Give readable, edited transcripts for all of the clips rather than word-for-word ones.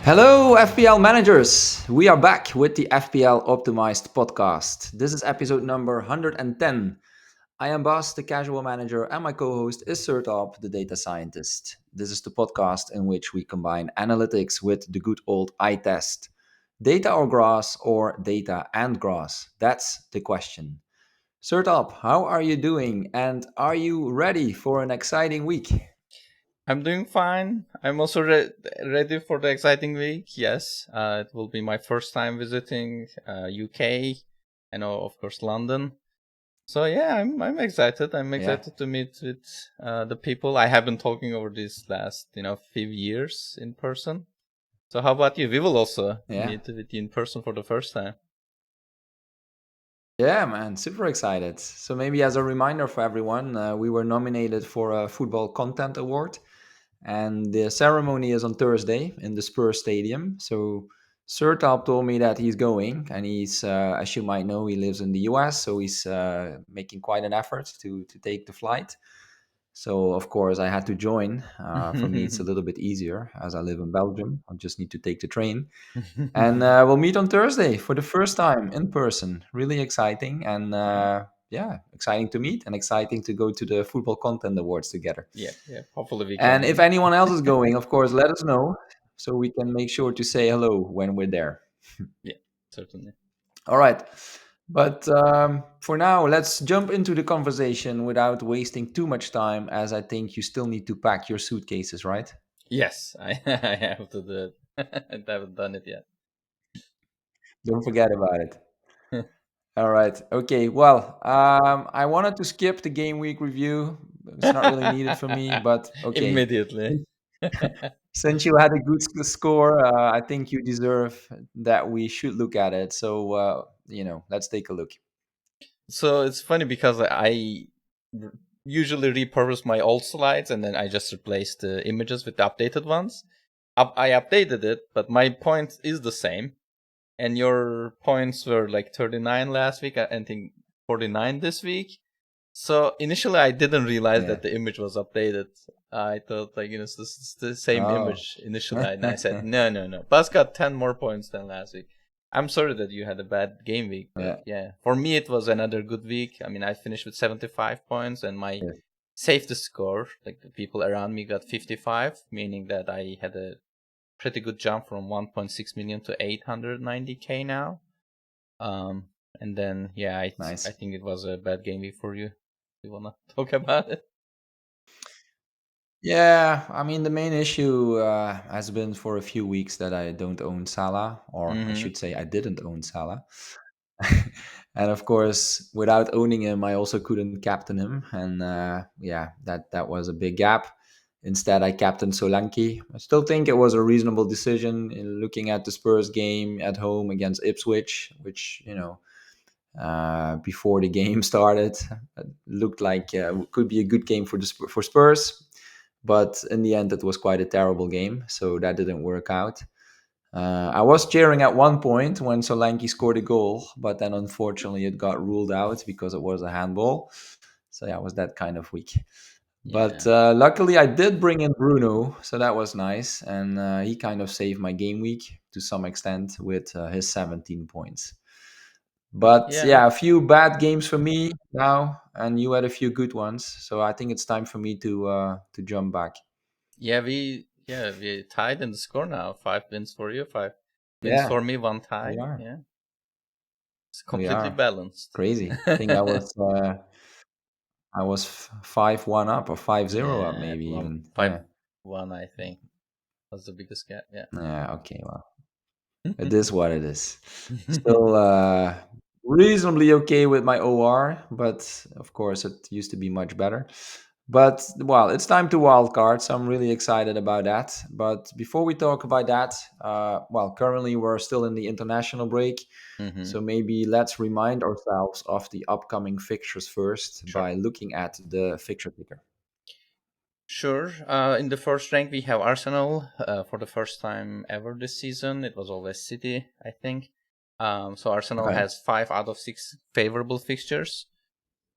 Hello, FPL managers. We are back with the FPL Optimized podcast. This is episode number 110. I am Bas, the casual manager, and my co host is Sertalp, the data scientist. This is the podcast in which we combine analytics with the good old eye test. Data or grass, or data and grass? That's the question. Sertalp, how are you doing? And are you ready for an exciting week? I'm doing fine. I'm also ready for the exciting week. Yes, it will be my first time visiting UK. I know, of course, London. So yeah, I'm excited. I'm Yeah. excited to meet with the people I have been talking over these last few years in person. So how about you? We will also Yeah. meet with you in person for the first time. Yeah, man, super excited. So maybe as a reminder for everyone, we were nominated for a football content award, and the ceremony is on Thursday in the Spurs Stadium. So Sertalp told me that he's going, and he's, as you might know, he lives in the US, so he's making quite an effort to take the flight. So of course I had to join. For me, it's a little bit easier as I live in Belgium. I just need to take the train. And we'll meet on Thursday for the first time in person. Really exciting. And yeah, exciting to meet and exciting to go to the Football Content Awards together. Yeah, yeah. Hopefully we And if can. anyone else is going, of course, let us know so we can make sure to say hello when we're there. Yeah, certainly. All right. But for now, let's jump into the conversation without wasting too much time, as I think you still need to pack your suitcases, right? Yes, I I have to do it. I haven't done it yet. Don't forget about it. All right. Okay. Well, I wanted to skip the game week review. It's not really needed for me, but okay. Immediately. Since you had a good score, I think you deserve that we should look at it. So, let's take a look. So it's funny because r- usually repurpose my old slides and then I just replace the images with the updated ones. I updated it, but my point is the same. And your points were like 39 last week, I think 49 this week. So initially I didn't realize Yeah. that the image was updated. I thought this is the same Oh. image initially, and I said no. Bas got 10 more points than last week. I'm sorry that you had a bad game week, but Yeah. yeah, for me it was another good week. I mean, I finished with 75 points, and my Yes. safety score, like the people around me, got 55, meaning that I had a pretty good jump from 1.6 million to 890k now. And then yeah, I Nice. think it was a bad game week for you. You wanna talk about it? Yeah, I mean, the main issue has been for a few weeks that I don't own Salah, or I Mm-hmm. should say, I didn't own Salah. And of course, without owning him, I also couldn't captain him, and yeah, that was a big gap. Instead, I captained Solanke. I still think it was a reasonable decision in looking at the Spurs game at home against Ipswich, which before the game started, looked like could be a good game for for Spurs. But in the end, it was quite a terrible game, so that didn't work out. I was cheering at one point when Solanke scored a goal, but then unfortunately it got ruled out because it was a handball. So yeah, it was that kind of week. But Yeah. luckily, I did bring in Bruno, so that was nice, and he kind of saved my game week to some extent with his 17 points. But Yeah. yeah, a few bad games for me now, and you had a few good ones. So I think it's time for me to jump back. We tied in the score now. 5 wins for you, 5 wins Yeah, for me, one we tie. are. Yeah. It's We completely are balanced. crazy. I think I was 5-1 up or 5-0 up, Yeah, maybe one even. five Yeah. one I think was the biggest gap. Yeah. Yeah. Okay. Well, it is what it is. Still reasonably okay with my OR, but of course it used to be much better. But well, it's time to wildcard, so I'm really excited about that. But before we talk about that, well, currently we're still in the international break, Mm-hmm. so maybe let's remind ourselves of the upcoming fixtures first Sure. by looking at the fixture ticker. Sure. In the first rank, we have Arsenal for the first time ever this season. It was always City, I think. So Arsenal Okay. has 5 out of 6 favorable fixtures.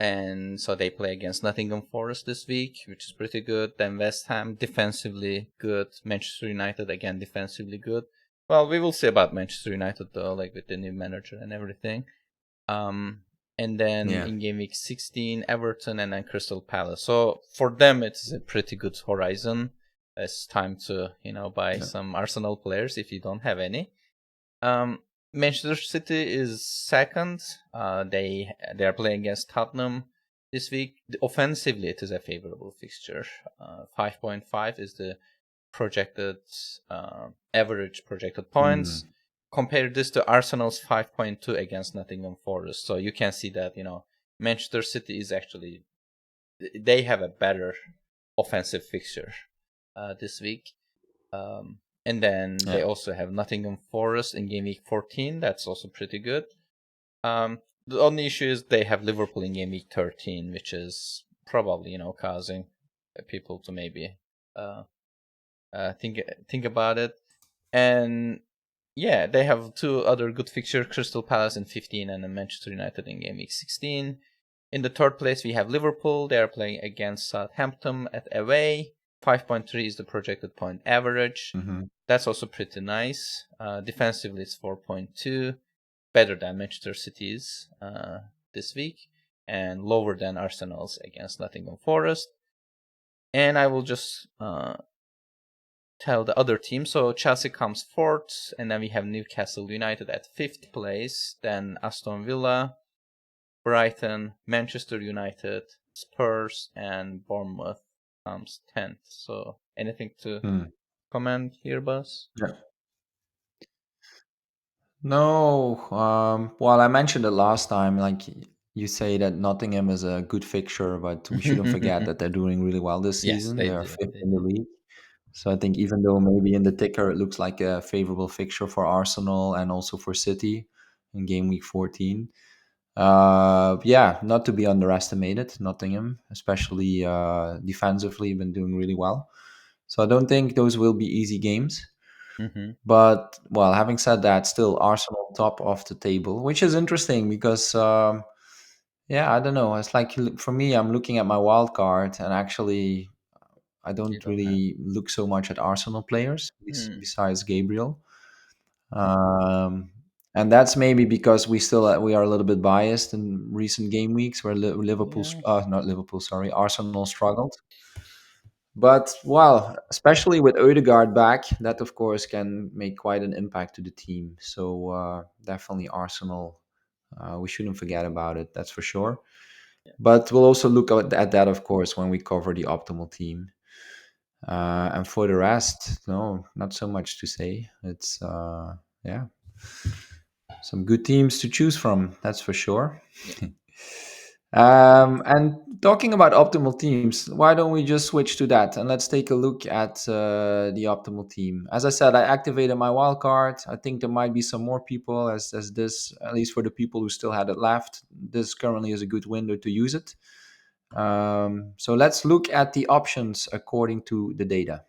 And so they play against Nottingham Forest this week, which is pretty good. Then West Ham, defensively good. Manchester United, again, defensively good. Well, we will see about Manchester United though, like with the new manager and everything. And then Yeah. in game week 16, Everton and then Crystal Palace. So for them, it's a pretty good horizon. It's time to buy Yeah. some Arsenal players if you don't have any. Um, Manchester City is second. They are playing against Tottenham this week. Offensively, it is a favorable fixture. 5.5 is the projected average projected points. Mm. Compare this to Arsenal's 5.2 against Nottingham Forest. So you can see that Manchester City is actually, they have a better offensive fixture this week. And then they Yeah. also have Nottingham Forest in game week 14. That's also pretty good. The only issue is they have Liverpool in game week 13, which is probably causing people to maybe uh, think about it. And yeah, they have two other good fixtures: Crystal Palace in 15 and then Manchester United in game week 16. In the third place, we have Liverpool. They are playing against Southampton at away. 5.3 is the projected point average. Mm-hmm. That's also pretty nice. Defensively, it's 4.2, better than Manchester City's this week, and lower than Arsenal's against Nottingham Forest. And I will just tell the other team. So Chelsea comes fourth, and then we have Newcastle United at fifth place, then Aston Villa, Brighton, Manchester United, Spurs, and Bournemouth comes 10th. So anything to Mm. comment here, Bas? Yeah. No, well, I mentioned it last time. Like you say that Nottingham is a good fixture, but we shouldn't forget that they're doing really well this Yes, season. they They are do. fifth They in the do. league. So I think even though maybe in the ticker it looks like a favorable fixture for Arsenal and also for City in game week 14, yeah, not to be underestimated. Nottingham, especially defensively, been doing really well. So I don't think those will be easy games. Mm-hmm. But well, having said that, still Arsenal top of the table, which is interesting because yeah, I don't know. It's like for me, I'm looking at my wild card, and actually, I You don't don't have. really look so much at Arsenal players Mm. besides Gabriel. Um, and that's maybe because we are a little bit biased in recent game weeks where Liverpool, Yeah. not Liverpool, sorry, Arsenal struggled. But well, especially with Odegaard back, that of course can make quite an impact to the team. So definitely Arsenal, we shouldn't forget about it. That's for sure. But we'll also look at that, of course, when we cover the optimal team. And for the rest, no, not so much to say. It's yeah, some good teams to choose from. That's for sure. Yeah. And talking about optimal teams, why don't we just switch to that and let's take a look at the optimal team? As I said, I activated my wildcard. I think there might be some more people as this, at least for the people who still had it left. This currently is a good window to use it. So let's look at the options according to the data.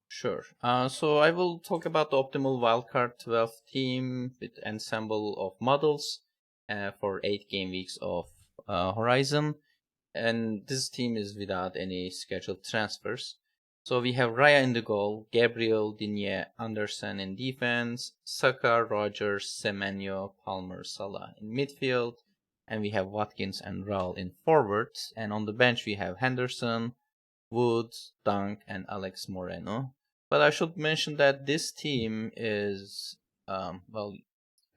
Sure. So I will talk about the optimal wildcard 12 team with ensemble of models for 8 game weeks of Horizon. And this team is without any scheduled transfers. So we have Raya in the goal, Gabriel, Digne, Anderson in defense, Saka, Rogers, Semenyo, Palmer, Salah in midfield, and we have Watkins and Raul in forwards. And on the bench we have Henderson, Woods, Dunk, and Alex Moreno. But I should mention that this team is, well,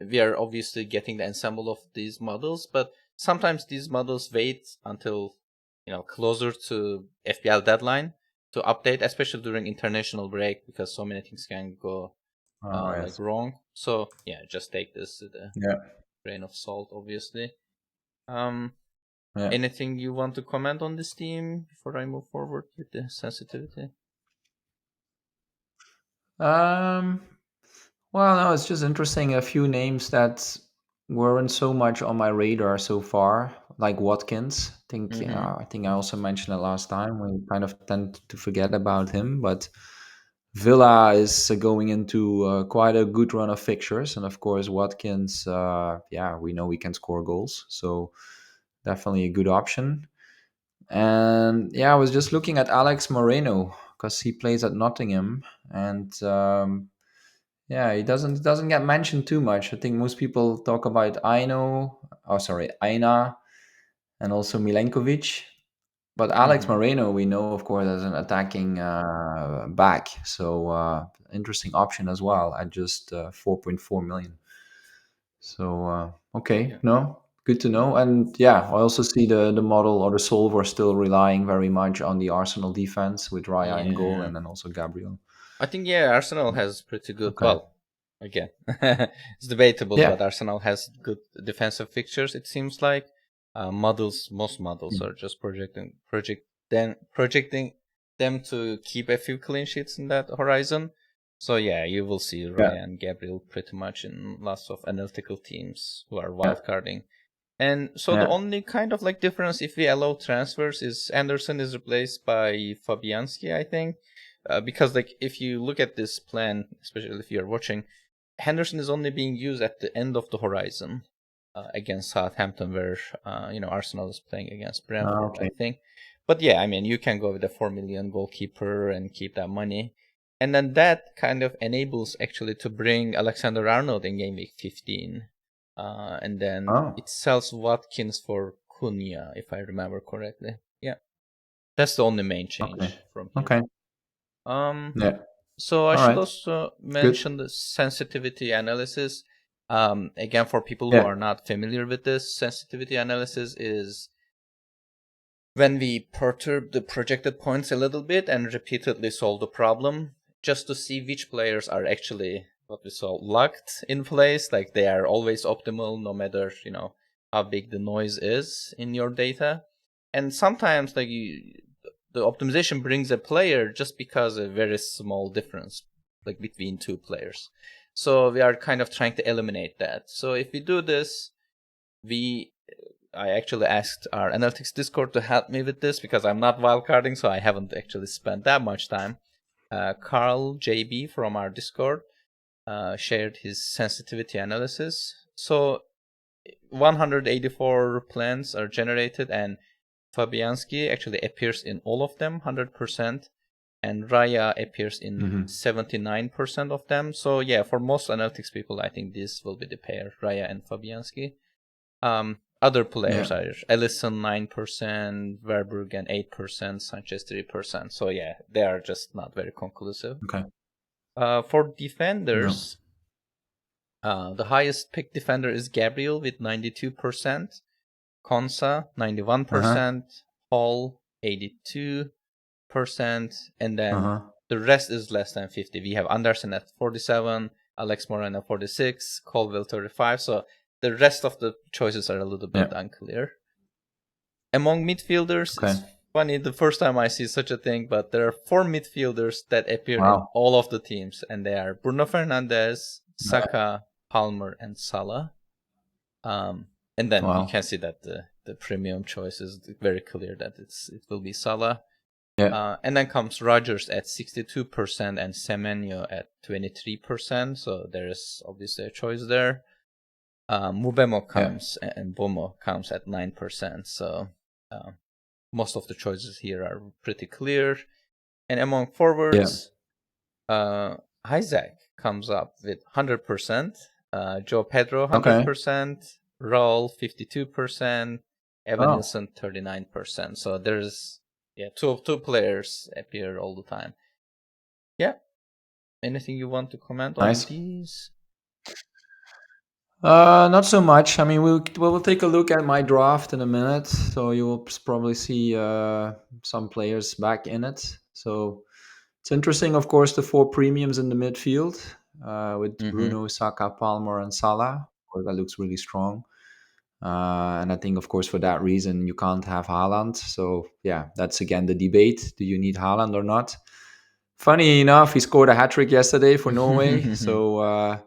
we are obviously getting the ensemble of these models, but sometimes these models wait until closer to FPL deadline to update, especially during international break, because so many things can go Oh, like yes. wrong. So yeah, just take this with a Yeah. grain of salt, obviously. Um, Yeah. Anything you want to comment on this team before I move forward with the sensitivity? Um, well, no, it's just interesting. A few names that weren't so much on my radar so far, like Watkins. Mm-hmm. I think I also mentioned it last time. We kind of tend to forget about him, but Villa is going into quite a good run of fixtures, and of course Watkins. Yeah, we know he can score goals, so definitely a good option. And yeah, I was just looking at Alex Moreno because he plays at Nottingham, and Yeah, he doesn't get mentioned too much. I think most people talk about Aina, and also Milenkovic. But Alex Hmm. Moreno, we know, of course, as an attacking back. So interesting option as well at just 4.4 million. So okay, Yeah. no, good to know. And yeah, I also see the model or the solver still relying very much on the Arsenal defense with Raya in goal Yeah. and then also Gabriel. I think yeah, Arsenal So, has pretty good. okay. Well, again, it's debatable, Yeah. but Arsenal has good defensive fixtures. It seems like most models Mm. are just projecting them to keep a few clean sheets in that horizon. So yeah, you will see Yeah. Ryan and Gabriel pretty much in lots of analytical teams who are Yeah. wildcarding. And so the Yeah. only kind of like difference if we allow transfers is Anderson is replaced by Fabianski, I think. Because like if you look at this plan, especially if you're watching, Henderson is only being used at the end of the horizon against Southampton, where Arsenal is playing against Brentford, I Okay. think. But yeah, I mean you can go with a 4 million goalkeeper and keep that money, and then that kind of enables actually to bring Alexander Arnold in game week 15, and then Oh. it sells Watkins for Cunha, if I remember correctly. Yeah, that's the only main Okay. change from here. Okay. Um, Yeah. so I All should right. also Good. mention the sensitivity analysis. Again, for people who Yeah. are not familiar with this, sensitivity analysis is when we perturb the projected points a little bit and repeatedly solve the problem just to see which players are actually what we call locked in place, like they are always optimal no matter how big the noise is in your data. And sometimes the optimization brings a player just because a very small difference like between two players. So we are kind of trying to eliminate that. So if we do this, we I actually asked our analytics Discord to help me with this because I'm not wildcarding, so I haven't actually spent that much time. Carl JB from our Discord shared his sensitivity analysis. So 184 plans are generated, and Fabianski actually appears in all of them, 100%, and Raya appears in Hmm. 79% of them. So yeah, for most analytics people, I think this will be the pair, Raya and Fabianski. Other players Yeah. are Ellison 9%, Verbruggen 8%, Sanchez 3%. So yeah, they are just not very conclusive. Okay. For No. defenders, the highest pick defender is Gabriel with 92%, Konsa Uh huh. 91%, Hall 82%, and Uh then huh. the rest is less than 50. We have Anderson at 47, Alex Moran at 46, Colville 35. So the rest of the choices are a little bit Yeah. unclear. Among midfielders, Okay. it's funny the first time I see such a thing, but there are four midfielders that appear in Wow. all of the teams, and they are Bruno Fernandes, Yeah. Saka, Palmer, and Salah. And then you Wow. can see that the premium choice is very clear that it will be Salah. Yeah. And then comes Rogers at 62% and Semenyo at 23%. So there is obviously a choice there. Mubemo Yeah. comes and Bomo comes at 9%. So uh, most of the choices here are pretty clear. And among Yeah. forwards, Isaac comes up with 100%, Joe Pedro Okay. 100%, Raul 52%, Evan Oh, Nilsson 39%. So there's two players appear all the time. Yeah. Anything you want to comment on nice. these? Not so much. I mean, we'll take a look at my draft in a minute, so you will probably see some players back in it. So it's interesting, of course, the four premiums in the midfield with Mm-hmm. Bruno, Saka, Palmer, and Salah. Of course, that looks really strong. And I think, of course, for that reason, you can't have Haaland. So yeah, that's again the debate: do you need Haaland or not? Funny enough, he scored a hat trick yesterday for Norway, so.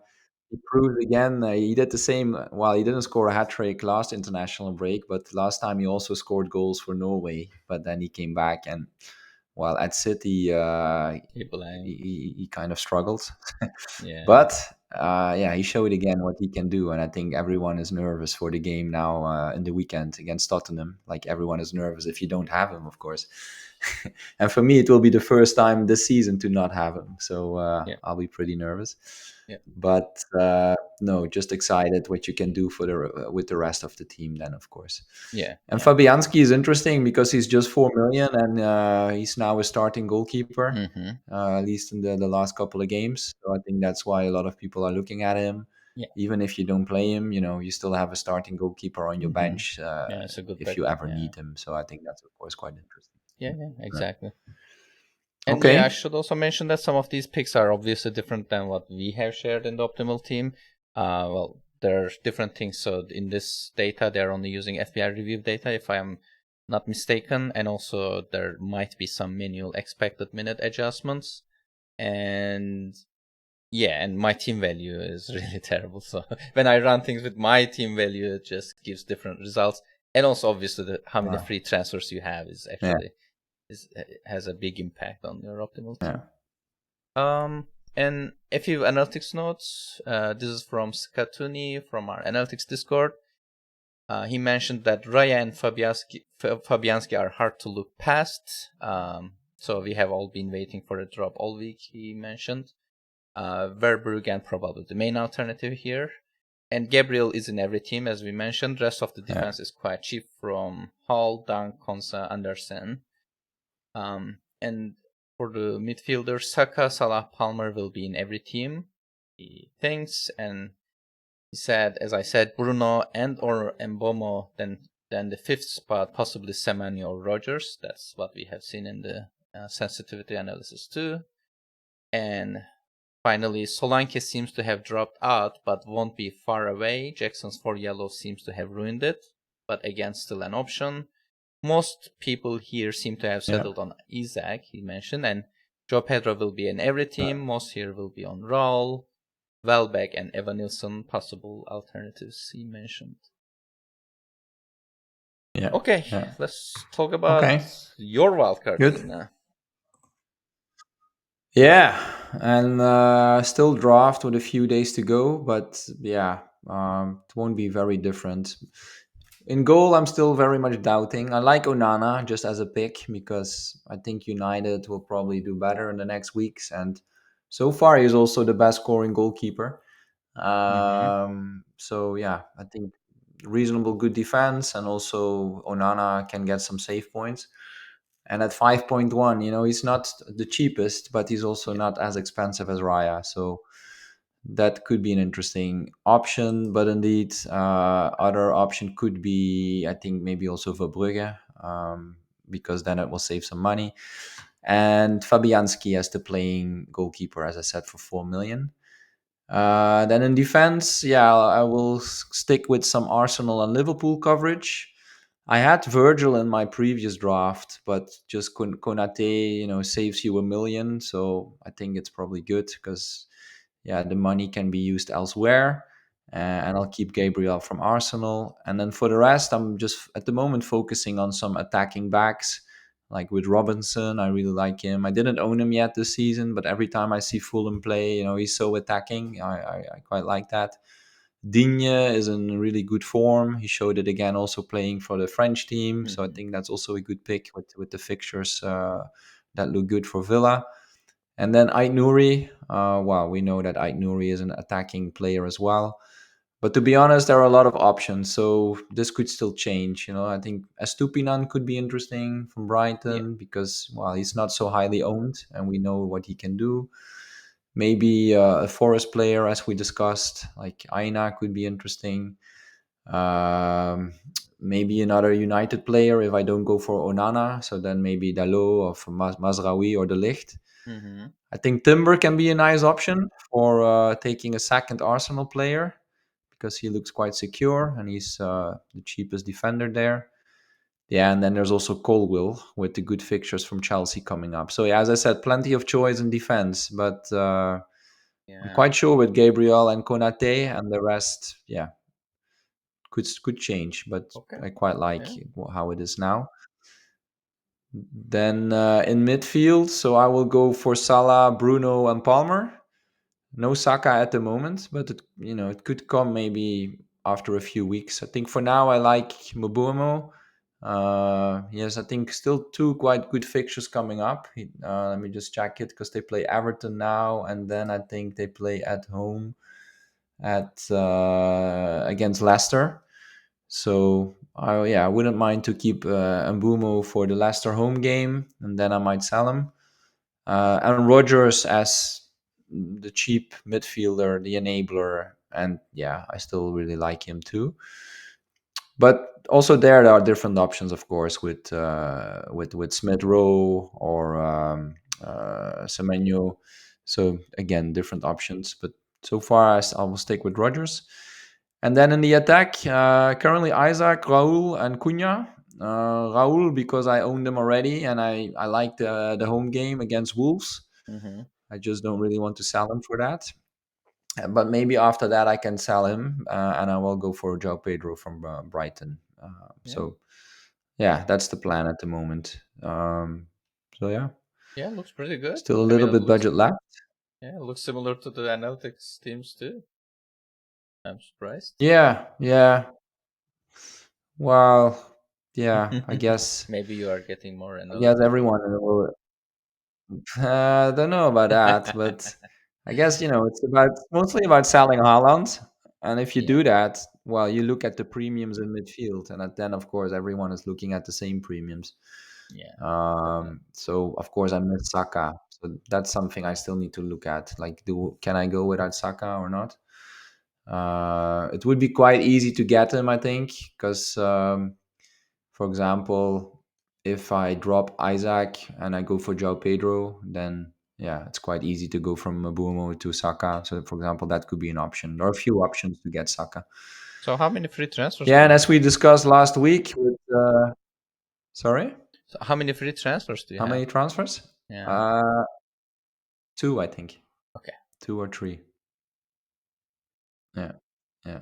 He proved again he did the same. Well, he didn't score a hat trick last international break, but last time he also scored goals for Norway. But then he came back and, well, at City, He blank. he kind of struggled. Yeah. But yeah, he showed again what he can do, and I think everyone is nervous for the game now in the weekend against Tottenham. Like everyone is nervous if you don't have him, of course. And for me, it will be the first time this season to not have him. So Yeah. I'll be pretty nervous. Yeah. But no, just excited what you can do for the with the rest of the team. Then, of course. Yeah. And Yeah. Fabianski is interesting because he's just 4 million, and he's now a starting goalkeeper, Mm-hmm. at least in the last couple of games. So I think that's why a lot of people are looking at him. Yeah. Even if you don't play him, you still have a starting goalkeeper on your Mm-hmm. bench Yeah, it's a good if you backup. ever Yeah. need him. So I think that's of course quite interesting. Yeah. Yeah. Yeah. Exactly. And yeah, I Okay. should also mention that some of these picks are obviously different than what we have shared in the optimal team. Well, there are different things. So in this data, they're only using FPL review data, if I am not mistaken. And also there might be some manual expected minute adjustments. And yeah, and my team value is really terrible. So when I run things with my team value, it just gives different results. And also obviously how many Wow. free transfers you have is Yeah. actually has a big impact on your optimal Yeah. team. And a few analytics notes. This is from Skatuni from our analytics Discord. He mentioned that Raya and Fabianski are hard to look past. So we have all been waiting for a drop all week, he mentioned. Verbruggen probably the main alternative here. And Gabriel is in every team, as we mentioned. Rest of the Yeah. defense is quite cheap from Hall, Dunk, Konsa, Andersen. And for the midfielders, Saka, Salah, Palmer will be in every team, he thinks. And he said, as I said, Bruno and or Mbomo, then the fifth spot, possibly Semani or Rogers. That's what we have seen in the sensitivity analysis too. And finally, Solanke seems to have dropped out, but won't be far away. Jackson's 4 yellow seems to have ruined it, but again, still an option. Most people here seem to have Yeah. settled on Isaac, he mentioned, and Joe Pedro will be in every team. Most here will be on Raul, Welbeck, and Evan Nilsson, possible alternatives he mentioned. Yeah. Okay, Yeah. let's talk about Okay. your wildcard Good. team now. Yeah, and still draft with a few days to go, but yeah, it won't be very different. In goal, I'm still very much doubting. I like Onana just as a pick because I think United will probably do better in the next weeks, and so far he's also the best scoring goalkeeper. Mm-hmm. So yeah, I think reasonable good defense, and also Onana can get some save points. And at 5.1, he's not the cheapest, but he's also Yeah. not as expensive as Raya. So that could be an interesting option. But indeed, other option could be, I think, maybe also Verbrugge, because then it will save some money. And Fabianski as the playing goalkeeper, as I said, for 4 million. Then in defense, yeah, I will stick with some Arsenal and Liverpool coverage. I had Virgil in my previous draft, but just Konate, saves you 1 million. So I think it's probably good because, yeah, the money can be used elsewhere. And I'll keep Gabriel from Arsenal. And then for the rest, I'm just at the moment focusing on some attacking backs, like with Robinson. I really like him. I didn't own him yet this season, but every time I see Fulham play, he's so attacking. I quite like that. Digne is in really good form. He showed it again also playing for the French team. So I Mm-hmm. think that's also a good pick with the fixtures that look good for Villa. And then Ait Nouri. Well, we know Ait Nouri is an attacking player as well. But to be honest, there are a lot of options. So this could still change. I think Estupinan could be interesting from Yeah. Brighton because, well, he's not so highly owned and we know what he can do. Maybe a Forest player, as we discussed, like Aina could be interesting. Um, Maybe another United player if I don't go for Onana. So then maybe Dalot or for Mazraoui or De Ligt. Mm-hmm. I think Timber can be a nice option for taking a second Arsenal player because he looks quite secure and he's the cheapest defender there. Yeah, and then there's also Colwill with the good fixtures from Chelsea coming up. So yeah, as I said, plenty of choice in defense, but I'm Yeah. quite sure with Gabriel and Konate and the rest, yeah, could change. But Okay. I quite like Yeah. how it is now. Then in midfield, so I will go for Salah, Bruno, and Palmer. No Saka at the moment, but it could come maybe after a few weeks. I think for now I like Mbuemo. He has, I think, still two quite good fixtures coming up. Let me just check it because they play Everton now, and then I think they play at home at against Leicester. So yeah, I wouldn't mind to keep Mbumo for the Leicester home game, and then I might sell him. And Rogers as the cheap midfielder, the enabler, and yeah, I still really like him too. But also there are different options, of course, with Smith Rowe or Semenyo. So again, different options. But so far, I will stick with Rogers. And then in the attack, currently Isaac, Raul, and Cunha. Raul because I own them already, and I like the home game against Wolves. Mm-hmm. I just don't really want to sell him for that. But maybe after that I can sell him, and I will go for João Pedro from Brighton. Yeah. So yeah, that's the plan at the moment. So yeah, Yeah, looks pretty good. still a I mean, little it bit looks budget left. yeah, it looks similar to the analytics teams too. I'm surprised. Yeah, yeah. Well, yeah. I guess Maybe you are getting more I guess analytics. everyone. I don't know about that, but I guess it's mostly about selling Haaland. And if you Yeah, do that, well, you look at the premiums in midfield, and then of course everyone is looking at the same premiums. yeah, definitely. So of course I miss Saka. So that's something I still need to look at. Like, can I go without Saka or not? It would be quite easy to get him, I think, because for example, if I drop Isaac and I go for João Pedro, then yeah, it's quite easy to go from Mabumo to Saka. So for example, that could be an option. There are a few options to get Saka. So how many free transfers Yeah, do and you as have? we discussed last week with sorry, So how many free transfers do you how have? many transfers? Yeah. Uh, two, I think, Okay. two or three. Yeah, yeah.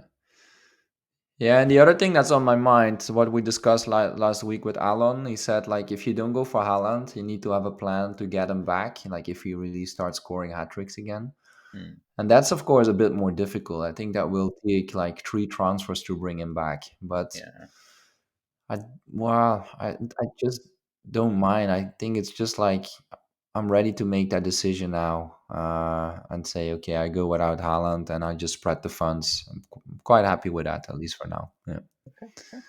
Yeah, and the other thing that's on my mind, what we discussed last week with Alon, he said like if you don't go for Haaland, you need to have a plan to get him back. Like if he really starts scoring hat tricks again, Hmm. and that's of course a bit more difficult. I think that will take like three transfers to bring him back. But Yeah. I I just don't mind. I think it's just like I'm ready to make that decision now and say okay, I go without Haaland and I just spread the funds. I'm quite happy with that at least for now. Yeah. Okay. Okay.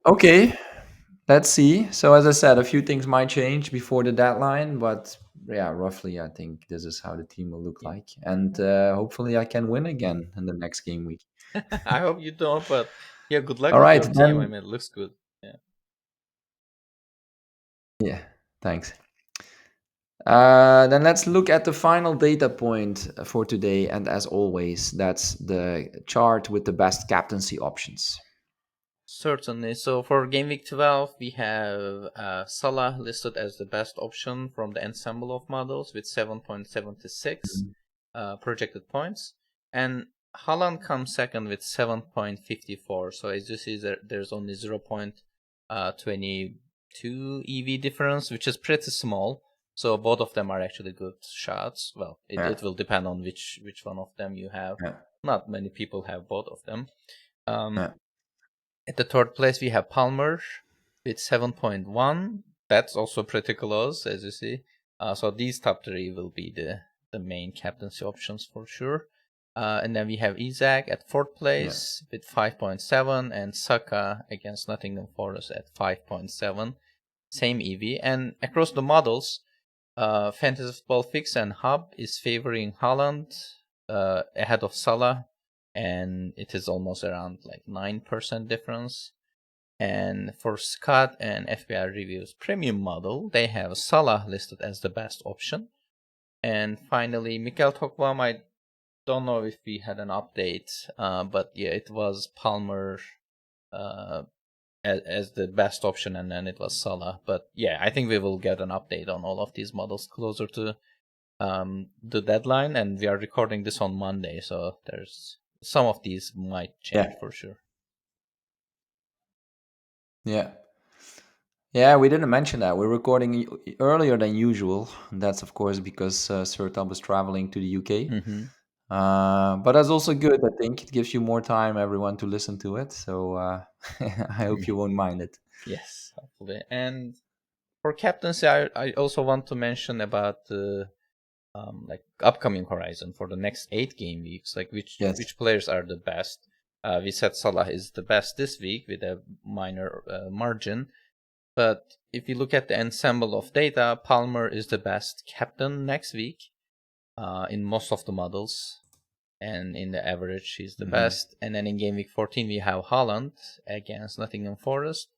Okay, let's see. So as I said, a few things might change before the deadline, but yeah, roughly I think this is how the team will look Yeah. like, and hopefully I can win again in the next game week. I hope you don't, but yeah, good luck All with right, your team. I then. mean, it looks good. Yeah. Yeah, thanks. Then let's look at the final data point for today, and as always, that's the chart with the best captaincy options. Certainly. So for Game Week 12, we have Salah listed as the best option from the ensemble of models with 7.76 Mhm. projected points. And Haaland comes second with 7.54. So as you see, there's only 0.22 EV difference, which is pretty small. So both of them are actually good shots. Well, Yeah, it will depend on which one of them you have. yeah, Not many people have both of them. Um, yeah, at the third place, we have Palmer with 7.1. That's also pretty close, as you see. So these top three will be the main captaincy options for sure. And then we have Isaac at fourth yeah, place with 5.7 and Saka against Nottingham Forest at 5.7. Same EV. And across the models, Fantasy Football Fix and Hub is favoring Haaland ahead of Salah, and it is almost around like 9% difference. And for Scott and FPL Reviews premium model, they have Salah listed as the best option. And finally, Mikel Tokvam, I don't know if we had an update, but yeah, it was Palmer uh, as the best option, and then it was Salah. But yeah, I think we will get an update on all of these models closer to the deadline, and we are recording this on Monday, so there's some of these might yeah, change for sure. yeah. Yeah, we didn't mention that. We're recording earlier than usual. That's of course because Sertalp is traveling to the UK. Mm-hmm. But that's also good. I think it gives you more time, everyone, to listen to it. So I hope you won't mind it. Yes, hopefully. And for captaincy, I also want to mention about the like upcoming horizon for the next 8 game weeks. Like Yes. which players are the best? We said Salah is the best this week with a minor margin. But if you look at the ensemble of data, Palmer is the best captain next week in most of the models. And in the average, he's the best. And then in game week 14, we have Haaland against Nottingham Forest.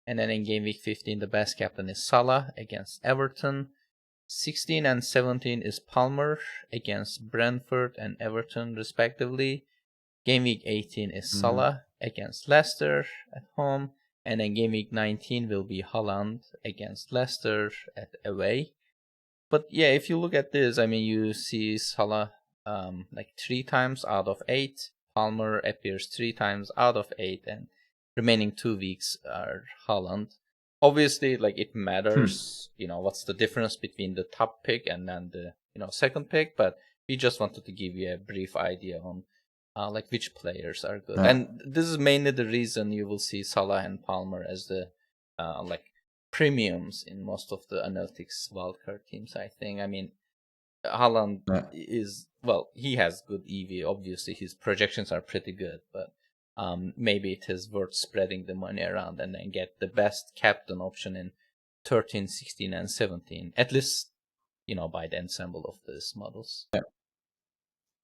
And then in game week 15, the best captain is Salah against Everton. 16 and 17 is Palmer against Brentford and Everton, respectively. Game week 18 is Salah against Leicester at home. And then game week 19 will be Haaland against Leicester at away. But yeah, if you look at this, I mean, you see Salah like 3 times out of 8. Palmer appears 3 times out of 8, and remaining 2 weeks are Haaland. Obviously, like it matters, what's the difference between the top pick and then the second pick. But we just wanted to give you a brief idea on like which players are good, and this is mainly the reason you will see Salah and Palmer as the like premiums in most of the analytics wildcard teams. I think. I mean, Haaland is he has good EV. Obviously, his projections are pretty good, but maybe it is worth spreading the money around and then get the best captain option in 13, 16, and 17. At least, by the ensemble of these models.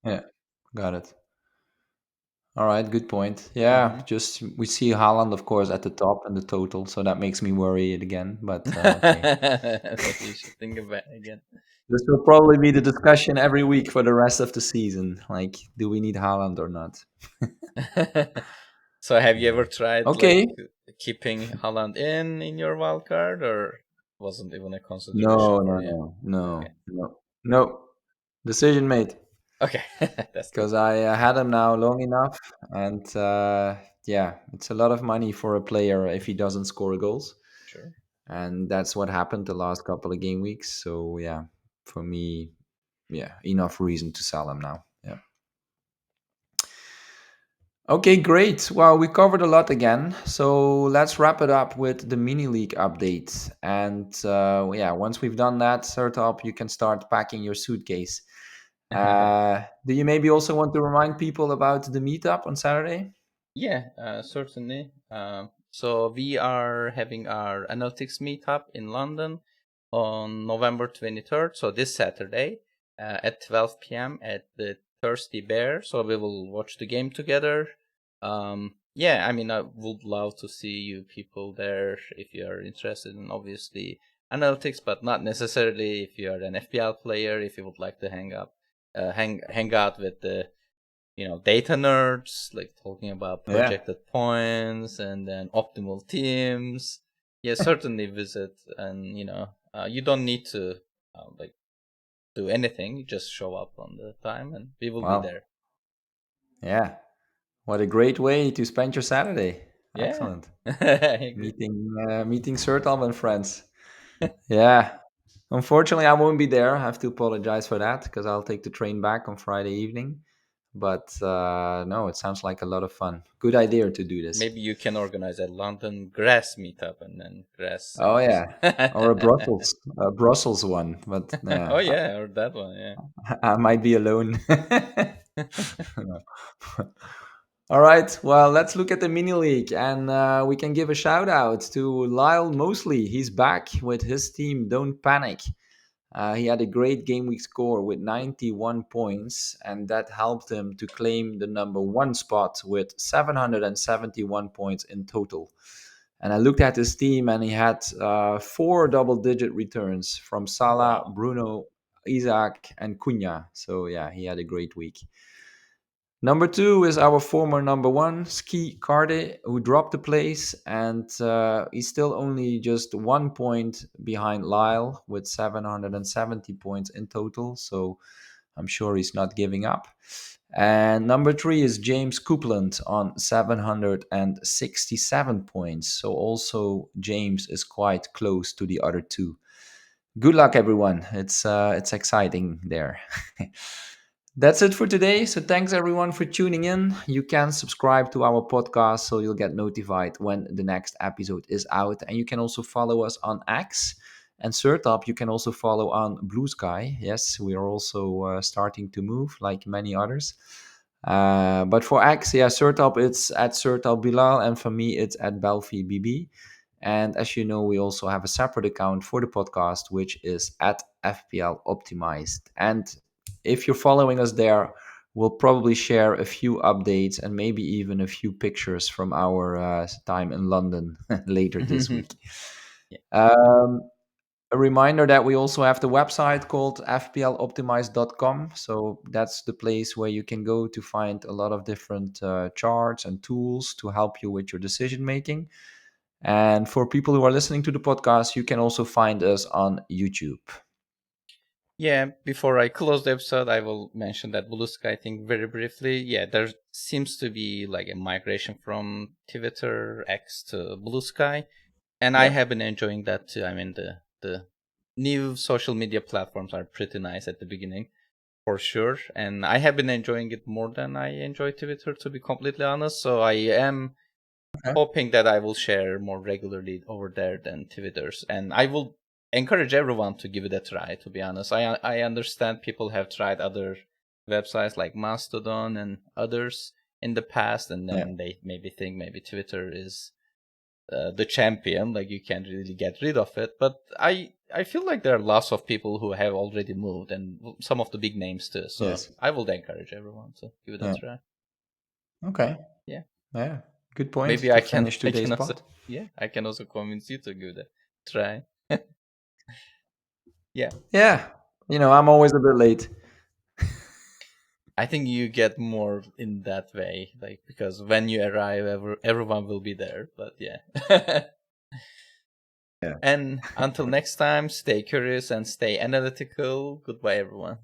Yeah, got it. All right, good point. Yeah, just we see Haaland, of course, at the top in the total, so that makes me worried again. But okay, Maybe you should think about it again. this will probably be the discussion every week for the rest of the season. Like, do we need Haaland or not? So, have you ever tried like Okay. keeping Haaland in your wild card, or wasn't even a consideration No, for no, you? no, no, Okay. no, no. Decision made. Okay, that's good. Because I had him now long enough, and yeah, it's a lot of money for a player if he doesn't score goals, Sure. and that's what happened the last couple of game weeks. So yeah, for me, yeah, enough reason to sell him now. Yeah. Okay, great. Well, we covered a lot again, so let's wrap it up with the mini league update. And yeah, once we've done that, Sertalp, you can start packing your suitcase. Do you maybe also want to remind people about the meetup on Saturday? Yeah, certainly. So we are having our analytics meetup in London on November 23rd, so this Saturday at 12 p.m. at the Thirsty Bear. So we will watch the game together. Yeah, I mean, I would love to see you people there if you are interested in obviously analytics, but not necessarily if you are an FPL player. If you would like to hang out with the data nerds, like talking about Yeah. projected points and then optimal teams. Yeah, certainly visit, and you don't need to like do anything. You just show up on the time, and we will be Wow. there. Yeah. What a great way to spend your Saturday. Yeah, Excellent. I agree. Meeting Sertalp and friends. Yeah. Unfortunately, I won't be there. I have to apologize for that because I'll take the train back on Friday evening. But no, it sounds like a lot of fun. Good idea to do this. Maybe you can organize a London grass meetup, and then grass Oh is. yeah, or a Brussels one. But Oh yeah, yeah, or that one. Yeah. I might be alone. All right. Well, let's look at the mini league, and we can give a shout out to Lyle Mosley. He's back with his team. Don't panic. He had a great game week score with 91 points, and that helped him to claim the number one spot with 771 points in total. And I looked at his team, and he had 4 double-digit returns from Salah, Wow. Bruno, Isaac, and Cunha. So yeah, he had a great week. Number two is our former number one, Ski Carde, who dropped the place, and he's still only just 1 point behind Lyle with 770 points in total. So I'm sure he's not giving up. And number three is James Coupland on 767 points. So also James is quite close to the other two. Good luck, everyone. It's exciting there. That's it for today. So thanks everyone for tuning in. You can subscribe to our podcast so you'll get notified when the next episode is out. And you can also follow us on X and Sertalp. You can also follow on Blue Sky. Yes, we are also starting to move like many others. But for X, yeah, Sertalp, it's at Sertalp Bilal, and for me, it's at Belfi BB. And as you know, we also have a separate account for the podcast, which is at FPL Optimized. And if you're following us there, we'll probably share a few updates and maybe even a few pictures from our time in London later this week. Yeah. Um, a reminder that we also have the website called fploptimized.com. So that's the place where you can go to find a lot of different charts and tools to help you with your decision making. And for people who are listening to the podcast, you can also find us on YouTube. Yeah, before I close the episode, I will mention that Blue Sky thing very briefly. Yeah, there seems to be like a migration from Twitter X to Blue Sky, and I Yeah. have been enjoying that too. I mean, the new social media platforms are pretty nice at the beginning, for sure, and I have been enjoying it more than I enjoy Twitter, to be completely honest. So I am Okay. hoping that I will share more regularly over there than Twitter's, and I will encourage everyone to give it a try. To be honest, I understand people have tried other websites like Mastodon and others in the past, and Yeah. then they maybe think maybe Twitter is the champion, like you can't really get rid of it. But I feel like there are lots of people who have already moved, and some of the big names too. So Yes. I will encourage everyone to give it a Yeah. try. Okay. Yeah. Yeah. Good point Maybe to I can finish I today's can also pod. I can also convince you to give it a try. Yeah. Yeah. I'm always a bit late. I think you get more in that way, like because when you arrive, everyone will be there. But yeah. Yeah. And until next time, stay curious and stay analytical. Goodbye, everyone.